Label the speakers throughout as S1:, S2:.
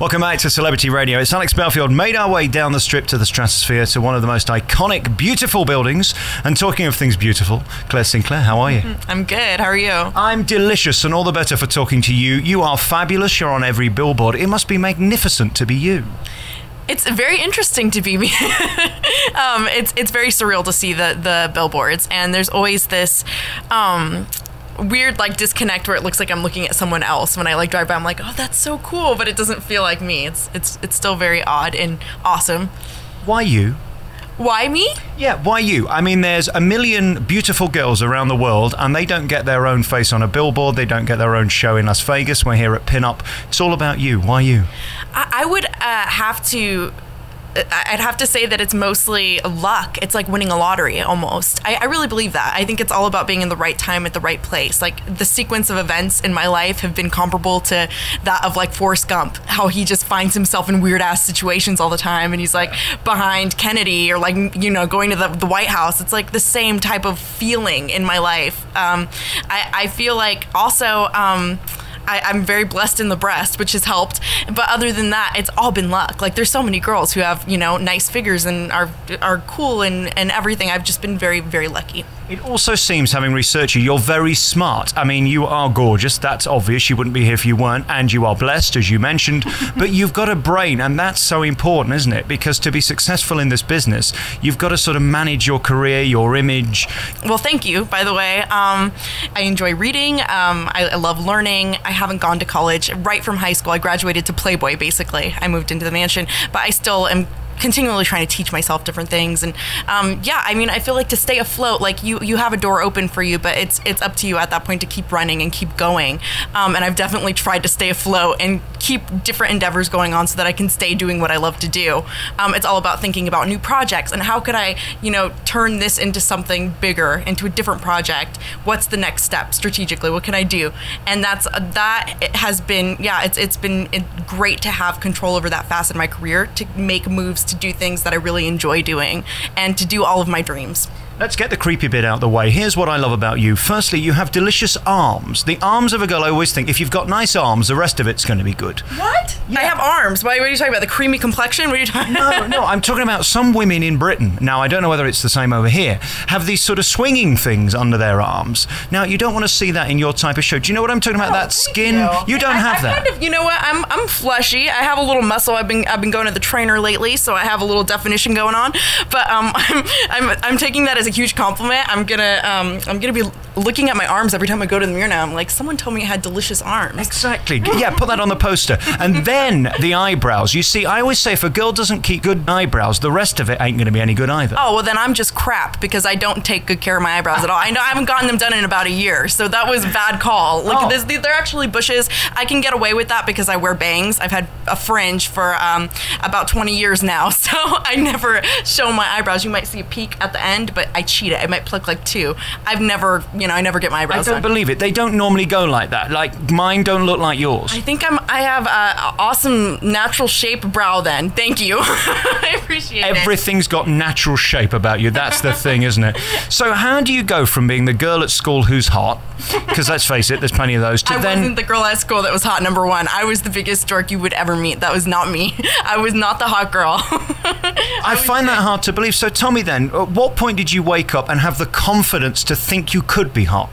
S1: Welcome back to Celebrity Radio. It's Alex Belfield. Made our way down the strip to the Stratosphere to one of the most iconic, beautiful buildings. And talking of things beautiful, Claire Sinclair, how are you?
S2: I'm good. How are you?
S1: I'm delicious, and all the better for talking to you. You are fabulous. You're on every billboard. It must be magnificent to be you.
S2: It's very interesting to be me. It's very surreal to see the billboards, and there's always this weird disconnect where it looks like I'm looking at someone else. When I drive by, I'm like, oh, that's so cool, but it doesn't feel like me. It's still very odd and awesome.
S1: Why you?
S2: Why me?
S1: Yeah, why you? I mean, there's a million beautiful girls around the world, and they don't get their own face on a billboard. They don't get their own show in Las Vegas. We're here at Pinup. It's all about you. Why you?
S2: I would I'd have to say that it's mostly luck. It's like winning a lottery almost. I really believe that. I think it's all about being in the right time at the right place. Like, the sequence of events in my life have been comparable to that of Forrest Gump, how he just finds himself in weird ass situations all the time, and he's behind Kennedy or going to the White House. It's the same type of feeling in my life. I feel like also I'm very blessed in the breast, which has helped. But other than that, it's all been luck. There's so many girls who have, nice figures and are cool and everything. I've just been very, very lucky.
S1: It also seems, having researched you, you're very smart. I mean, you are gorgeous. That's obvious. You wouldn't be here if you weren't. And you are blessed, as you mentioned. But you've got a brain, and that's so important, isn't it? Because to be successful in this business, you've got to sort of manage your career, your image.
S2: Well, thank you, by the way. I enjoy reading. I love learning. I haven't gone to college. Right from high school, I graduated to Playboy, basically. I moved into the mansion, but I still am continually trying to teach myself different things. And yeah, I mean, I feel like to stay afloat, you have a door open for you, but it's up to you at that point to keep running and keep going. And I've definitely tried to stay afloat and keep different endeavors going on so that I can stay doing what I love to do. It's all about thinking about new projects and how could I, turn this into something bigger, into a different project. What's the next step strategically? What can I do? And that has been, yeah, it's been great to have control over that facet of my career, to make moves, to do things that I really enjoy doing, and to do all of my dreams.
S1: Let's get the creepy bit out of the way. Here's what I love about you. Firstly, you have delicious arms. The arms of a girl, I always think, if you've got nice arms, the rest of it's going to be good.
S2: What? Yeah. I have arms. What are you talking about? The creamy complexion? What are you talking about?
S1: No, I'm talking about some women in Britain. Now, I don't know whether it's the same over here. Have these sort of swinging things under their arms. Now, you don't want to see that in your type of show. Do you know what I'm talking about? That skin? You don't have that.
S2: Kind of, you know what? I'm fleshy. I have a little muscle. I've been going to the trainer lately, so I have a little definition going on. But I'm taking that as a huge compliment. I'm gonna be looking at my arms every time I go to the mirror now. I'm like, someone told me I had delicious arms.
S1: Exactly. Yeah, put that on the poster. And then the eyebrows. You see, I always say if a girl doesn't keep good eyebrows, the rest of it ain't going to be any good either.
S2: Oh, well, then I'm just crap because I don't take good care of my eyebrows at all. I know I haven't gotten them done in about a year, so that was a bad call. Look at this. They're actually bushes. I can get away with that because I wear bangs. I've had a fringe for about 20 years now, so I never show my eyebrows. You might see a peak at the end, but I cheat it. I might pluck two. I've never, I never get my eyebrows done.
S1: I don't believe it. They don't normally go like that. Mine don't look like yours.
S2: I think I have an awesome natural shape brow then. Thank you. I appreciate it.
S1: Everything's got natural shape about you. That's the thing, isn't it? So how do you go from being the girl at school who's hot, because let's face it, there's plenty of those, to
S2: I wasn't the girl at school that was hot, number one. I was the biggest dork you would ever meet. That was not me. I was not the hot girl.
S1: I find that hard to believe. So tell me then, at what point did you wake up and have the confidence to think you could be hot?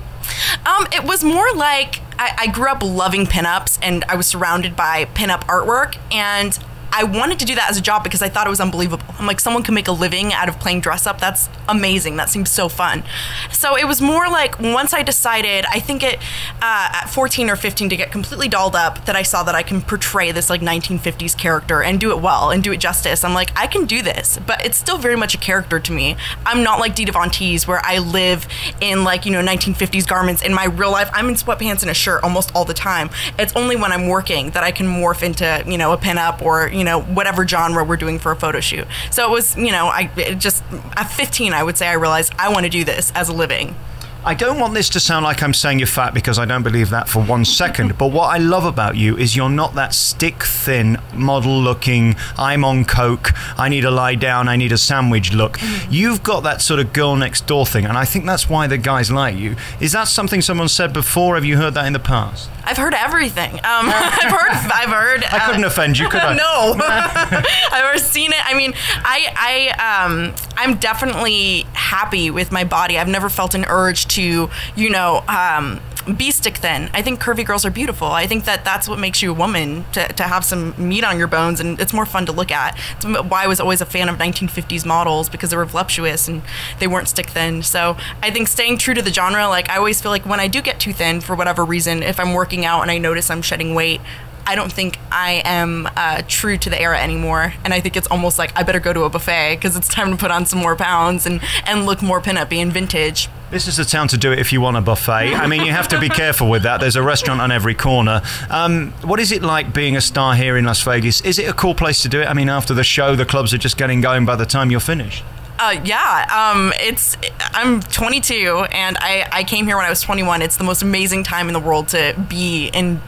S2: It was more like I grew up loving pinups, and I was surrounded by pinup artwork, and I wanted to do that as a job because I thought it was unbelievable. I'm like, someone can make a living out of playing dress up. That's amazing. That seems so fun. So it was more like once I decided, I think at 14 or 15 to get completely dolled up, that I saw that I can portray this 1950s character and do it well and do it justice. I'm like, I can do this, but it's still very much a character to me. I'm not like Dita Von Teese where I live in 1950s garments. In my real life, I'm in sweatpants and a shirt almost all the time. It's only when I'm working that I can morph into, a pinup or, whatever genre we're doing for a photo shoot. So it was, at 15, I would say I realized I want to do this as a living.
S1: I don't want this to sound like I'm saying you're fat, because I don't believe that for 1 second. But what I love about you is you're not that stick-thin, model-looking, I'm on coke, I need to lie down, I need a sandwich look. You've got that sort of girl next door thing, and I think that's why the guys like you. Is that something someone said before? Have you heard that in the past?
S2: I've heard everything. I've heard.
S1: I couldn't offend you, could I?
S2: No. I've ever seen it. I mean, I'm definitely happy with my body. I've never felt an urge to, you know, be stick thin. I think curvy girls are beautiful. I think that that's what makes you a woman, to have some meat on your bones, and it's more fun to look at. It's why I was always a fan of 1950s models, because they were voluptuous and they weren't stick thin. So I think staying true to the genre, like I always feel like when I do get too thin for whatever reason, if I'm working out and I notice I'm shedding weight, I don't think I am true to the era anymore. And I think it's almost like I better go to a buffet because it's time to put on some more pounds and look more pinup-y and vintage.
S1: This is the town to do it if you want a buffet. I mean, you have to be careful with that. There's a restaurant on every corner. What is it like being a star here in Las Vegas? Is it a cool place to do it? I mean, after the show, the clubs are just getting going by the time you're finished. I'm 22 and I came here when I was 21. It's the most amazing time in the world to be in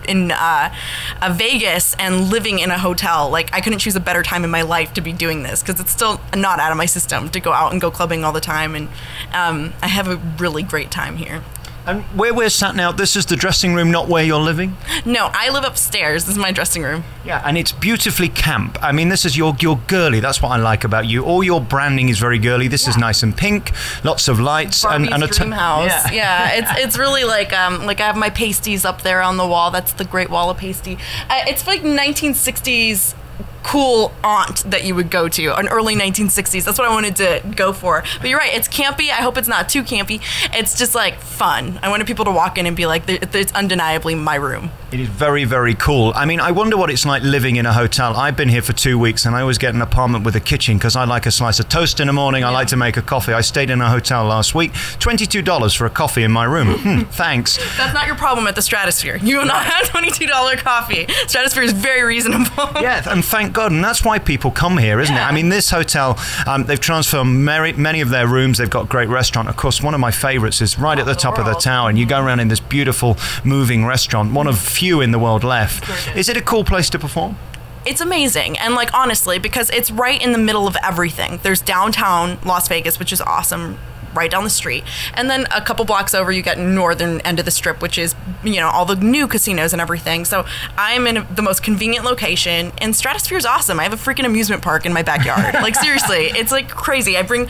S1: Vegas and living in a hotel. Like, I couldn't choose a better time in my life to be doing this, because it's still not out of my system to go out and go clubbing all the time, and I have a really great time here. And where we're sat now, this is the dressing room, not where you're living?
S2: No, I live upstairs. This is my dressing room. Yeah,
S1: and it's beautifully camp. I mean, this is you're girly. That's what I like about you. All your branding is very girly. This is nice and pink, lots of lights,
S2: Barbie's
S1: and a
S2: dream house. Yeah, it's really like I have my pasties up there on the wall. That's the Great Wall of Pasty. It's like 1960s. Cool aunt that you would go to, an early 1960s. That's what I wanted to go for. But you're right, it's campy. I hope it's not too campy. It's just like fun. I wanted people to walk in and be like, it's undeniably my room.
S1: It is very, very cool. I mean, I wonder what it's like living in a hotel. I've been here for 2 weeks and I always get an apartment with a kitchen because I like a slice of toast in the morning. I like to make a coffee. I stayed in a hotel last week, $22 for a coffee in my room. Thanks.
S2: That's not your problem at the Stratosphere. You will not have $22 coffee. Stratosphere is very reasonable.
S1: Yeah, and thank God, and that's why people come here, isn't it? I mean, this hotel, they've transformed many of their rooms. They've got a great restaurant. Of course, one of my favorites is right at the top of the tower, and you go around in this beautiful moving restaurant, one of few in the world left. Is it a cool place to perform?
S2: It's amazing, and like honestly, because it's right in the middle of everything. There's downtown Las Vegas, which is awesome, right down the street, and then a couple blocks over you get northern end of the strip, which is, you know, all the new casinos and everything. So I'm in the most convenient location, and Stratosphere is awesome. I have a freaking amusement park in my backyard. Like, seriously, it's like crazy. I bring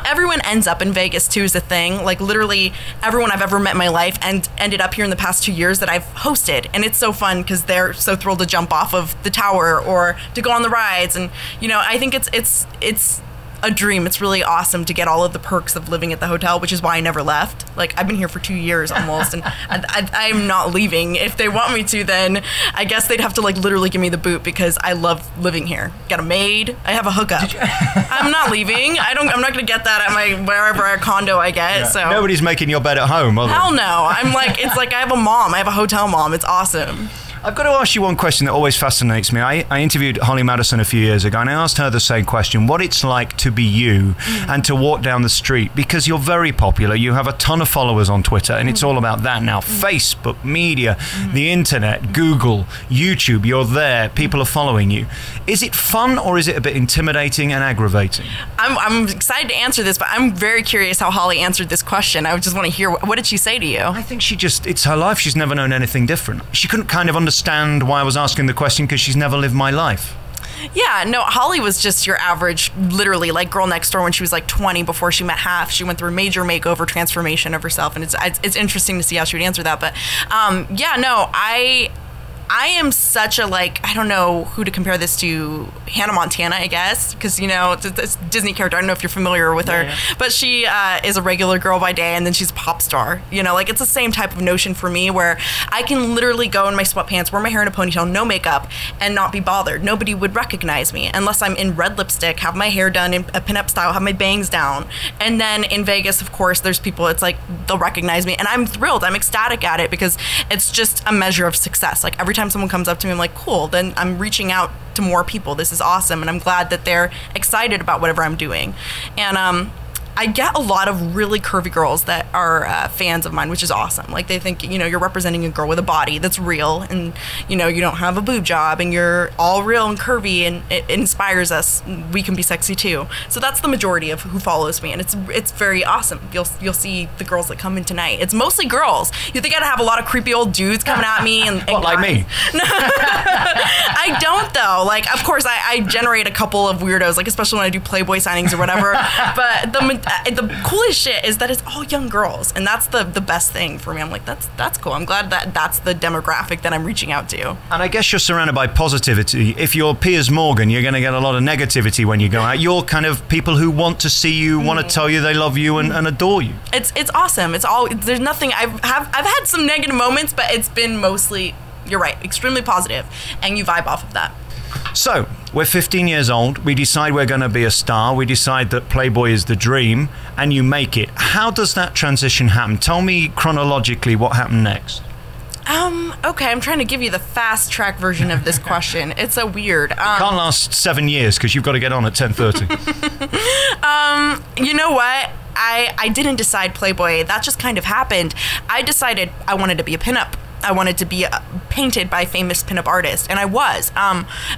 S2: everyone ends up in Vegas too, is the thing. Like, literally everyone I've ever met in my life and ended up here in the past 2 years that I've hosted, and it's so fun because they're so thrilled to jump off of the tower or to go on the rides. And you know, I think it's a dream. It's really awesome to get all of the perks of living at the hotel, which is why I never left. Like, I've been here for 2 years almost, and I'm not leaving. If they want me to, then I guess they'd have to like literally give me the boot because I love living here. Got a maid. I have a hookup. I'm not leaving. I'm not gonna get that at my wherever condo I get. Yeah. So
S1: nobody's making your bed at home, are they?
S2: Hell no. I'm like, it's like I have a mom. I have a hotel mom. It's awesome.
S1: I've got to ask you one question that always fascinates me. I interviewed Holly Madison a few years ago, and I asked her the same question, what it's like to be you and to walk down the street, because you're very popular. You have a ton of followers on Twitter, and it's all about that now. Facebook, media, the internet, Google, YouTube, you're there. People are following you. Is it fun, or is it a bit intimidating and aggravating?
S2: I'm excited to answer this, but I'm very curious how Holly answered this question. I just want to hear, what did she say to you?
S1: I think it's her life. She's never known anything different. She couldn't kind of understand why I was asking the question because she's never lived my life.
S2: Yeah, no, Holly was just your average, literally, like, girl next door when she was like 20 before she met Half. She went through a major makeover transformation of herself, and it's interesting to see how she would answer that. But yeah, no, I am such a, like, I don't know who to compare this to, Hannah Montana, I guess, because, you know, it's a Disney character. I don't know if you're familiar with her, but she is a regular girl by day, and then she's a pop star. You know, like, it's the same type of notion for me, where I can literally go in my sweatpants, wear my hair in a ponytail, no makeup, and not be bothered. Nobody would recognize me unless I'm in red lipstick, have my hair done in a pinup style, have my bangs down. And then in Vegas, of course, there's people, it's like, they'll recognize me, and I'm thrilled. I'm ecstatic at it because it's just a measure of success. Like, every time someone comes up to me, I'm like, cool, then I'm reaching out to more people. This is awesome, and I'm glad that they're excited about whatever I'm doing. And I get a lot of really curvy girls that are fans of mine, which is awesome. Like, they think, you know, you're representing a girl with a body that's real, and, you know, you don't have a boob job, and you're all real and curvy, and it inspires us. We can be sexy too. So that's the majority of who follows me, and it's very awesome. You'll see the girls that come in tonight. It's mostly girls. You think I'd have a lot of creepy old dudes coming at me and
S1: what, like me?
S2: No, I don't though. Like, of course, I generate a couple of weirdos, like especially when I do Playboy signings or whatever. But the coolest shit is that it's all young girls, and that's the best thing for me. I'm like, that's cool. I'm glad that that's the demographic that I'm reaching out to.
S1: And I guess you're surrounded by positivity. If you're Piers Morgan, you're going to get a lot of negativity when you go out. You're kind of people who want to see you, want to tell you they love you and adore you.
S2: It's awesome. It's all, there's nothing. I've had some negative moments, but it's been mostly, you're right, extremely positive, and you vibe off of that.
S1: So, we're 15 years old, we decide we're going to be a star, we decide that Playboy is the dream, and you make it. How does that transition happen? Tell me chronologically what happened next.
S2: Okay, I'm trying to give you the fast track version of this question. It's so weird.
S1: Can't last 7 years because you've got to get on at 10:30.
S2: You know what? I didn't decide Playboy. That just kind of happened. I decided I wanted to be a pinup. I wanted to be painted by famous pinup artists, and I was.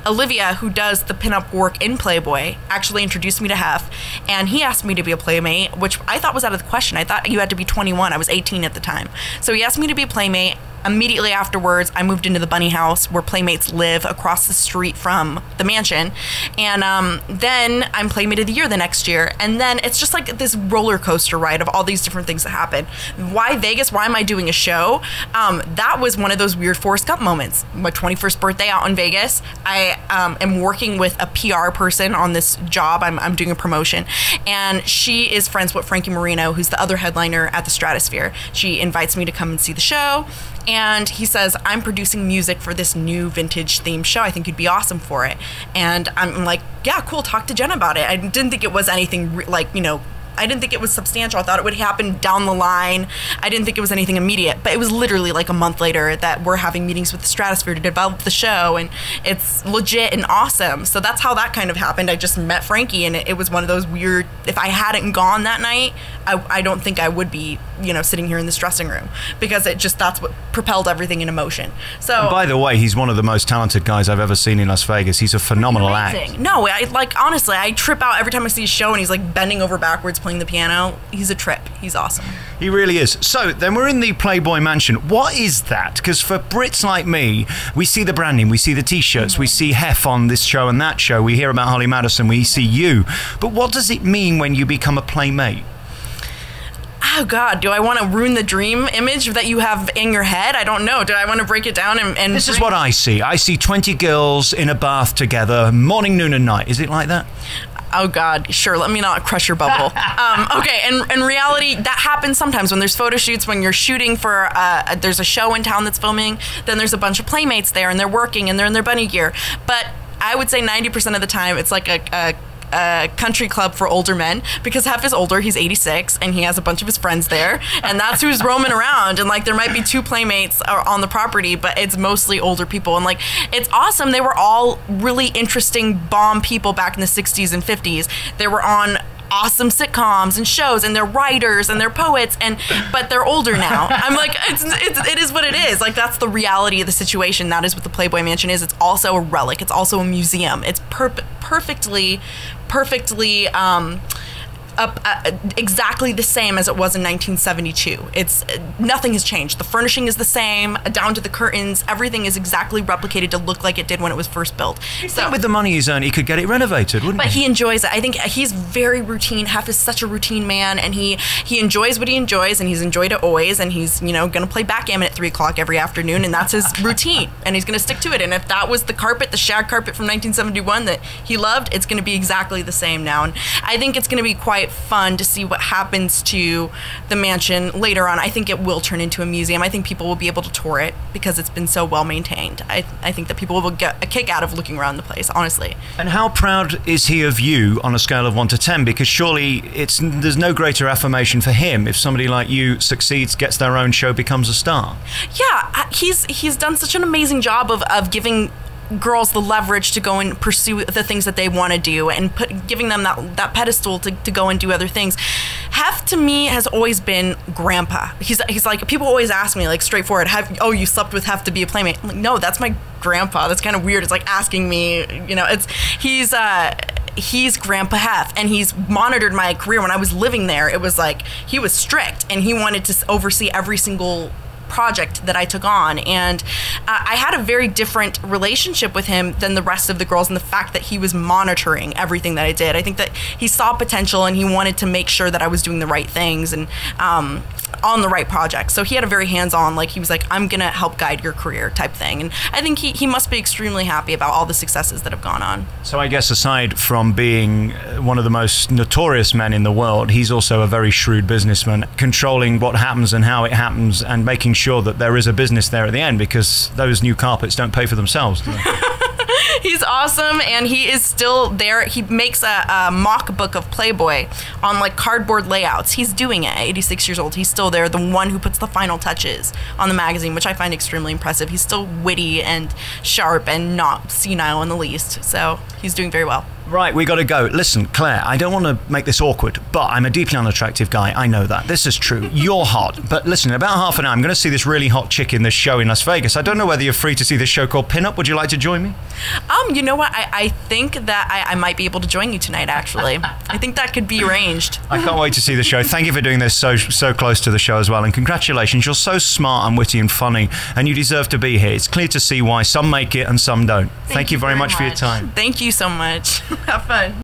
S2: Olivia, who does the pinup work in Playboy, actually introduced me to Hef, and he asked me to be a playmate, which I thought was out of the question. I thought you had to be 21. I was 18 at the time. So he asked me to be a playmate. Immediately afterwards, I moved into the bunny house where playmates live across the street from the mansion. And then I'm Playmate of the Year the next year. And then it's just like this roller coaster ride of all these different things that happen. Why Vegas? Why am I doing a show? That was one of those weird Forrest Gump moments. My 21st birthday out in Vegas. I am working with a PR person on this job. I'm doing a promotion. And she is friends with Frankie Marino, who's the other headliner at the Stratosphere. She invites me to come and see the show. And he says, I'm producing music for this new vintage themed show. I think you'd be awesome for it. And I'm like, yeah, cool, talk to Jen about it. I didn't think it was anything like, you know, I didn't think it was substantial. I thought it would happen down the line. I didn't think it was anything immediate. But it was literally like a month later that we're having meetings with the Stratosphere to develop the show, and it's legit and awesome. So that's how that kind of happened. I just met Frankie, and it was one of those weird, if I hadn't gone that night, I don't think I would be, you know, sitting here in this dressing room, because it just, that's what propelled everything into motion. So,
S1: and by the way, he's one of the most talented guys I've ever seen in Las Vegas. He's a phenomenal act.
S2: No, honestly, I trip out every time I see his show, and he's like bending over backwards playing the piano. He's a trip. He's awesome.
S1: He really is. So then we're in the Playboy Mansion. What is that? Because for Brits like me, we see the branding, we see the t-shirts, we see Hef on this show and that show, we hear about Holly Madison, we see you. But what does it mean when you become a playmate?
S2: Oh God, do I want to ruin the dream image that you have in your head? I don't know. Do I want to break it down and
S1: This is what I see. I see 20 girls in a bath together, morning, noon and night. Is it like that?
S2: Oh God, sure. Let me not crush your bubble. Okay, and in reality, that happens sometimes when there's photo shoots, when you're shooting for, there's a show in town that's filming, then there's a bunch of playmates there and they're working and they're in their bunny gear. But I would say 90% of the time, it's like a country club for older men, because Hef is older, he's 86, and he has a bunch of his friends there, and that's who's roaming around. And like, there might be 2 playmates on the property, but it's mostly older people, and like, it's awesome. They were all really interesting bomb people back in the 60s and 50s. They were on awesome sitcoms and shows, and they're writers and they're poets, but they're older now. I'm like, it is what it is. Like, that's the reality of the situation. That is what the Playboy Mansion is. It's also a relic. It's also a museum. It's perfectly exactly the same as it was in 1972. It's nothing has changed. The furnishing is the same, down to the curtains. Everything is exactly replicated to look like it did when it was first built.
S1: So with the money he's earned, he could get it renovated, wouldn't he?
S2: But he enjoys it. I think he's very routine. Hef is such a routine man, and he enjoys what he enjoys, and he's enjoyed it always. And he's, you know, going to play backgammon at 3 o'clock every afternoon, and that's his routine. And he's going to stick to it. And if that was the carpet, the shag carpet from 1971 that he loved, it's going to be exactly the same now. And I think it's going to be quite fun to see what happens to the mansion later on. I think it will turn into a museum. I think people will be able to tour it because it's been so well maintained. I think that people will get a kick out of looking around the place, honestly.
S1: And how proud is he of you on a scale of 1 to 10? Because surely there's no greater affirmation for him if somebody like you succeeds, gets their own show, becomes a star.
S2: Yeah, he's done such an amazing job of giving girls the leverage to go and pursue the things that they want to do, and giving them that pedestal to go and do other things. Hef to me has always been grandpa. He's like, people always ask me like straightforward, oh, you slept with Hef to be a playmate? I'm like, no, that's my grandpa. That's kind of weird. It's like asking me, you know, he's Grandpa Hef, and he's monitored my career. When I was living there, it was like he was strict, and he wanted to oversee every single project that I took on, and I had a very different relationship with him than the rest of the girls, and the fact that he was monitoring everything that I did. I think that he saw potential, and he wanted to make sure that I was doing the right things and on the right projects. So he had a very hands-on, like, he was like, I'm gonna help guide your career type thing, and I think he must be extremely happy about all the successes that have gone on.
S1: So I guess aside from being one of the most notorious men in the world, he's also a very shrewd businessman, controlling what happens and how it happens, and making sure that there is a business there at the end, because those new carpets don't pay for themselves, do they?
S2: He's awesome, and he is still there. He makes a mock book of Playboy on like cardboard layouts. He's doing it at 86 years old. He's still there, the one who puts the final touches on the magazine, which I find extremely impressive. He's still witty and sharp and not senile in the least, so he's doing very well.
S1: Right, we got to go. Listen, Claire, I don't want to make this awkward, but I'm a deeply unattractive guy. I know that. This is true. You're hot. But listen, in about half an hour, I'm going to see this really hot chick in this show in Las Vegas. I don't know whether you're free to see this show called Pinup. Would you like to join me?
S2: You know what? I think that I might be able to join you tonight, actually. I think that could be arranged.
S1: I can't wait to see the show. Thank you for doing this so close to the show as well. And congratulations. You're so smart and witty and funny, and you deserve to be here. It's clear to see why some make it and some don't. Thank you very much for your time.
S2: Thank you so much. Have fun.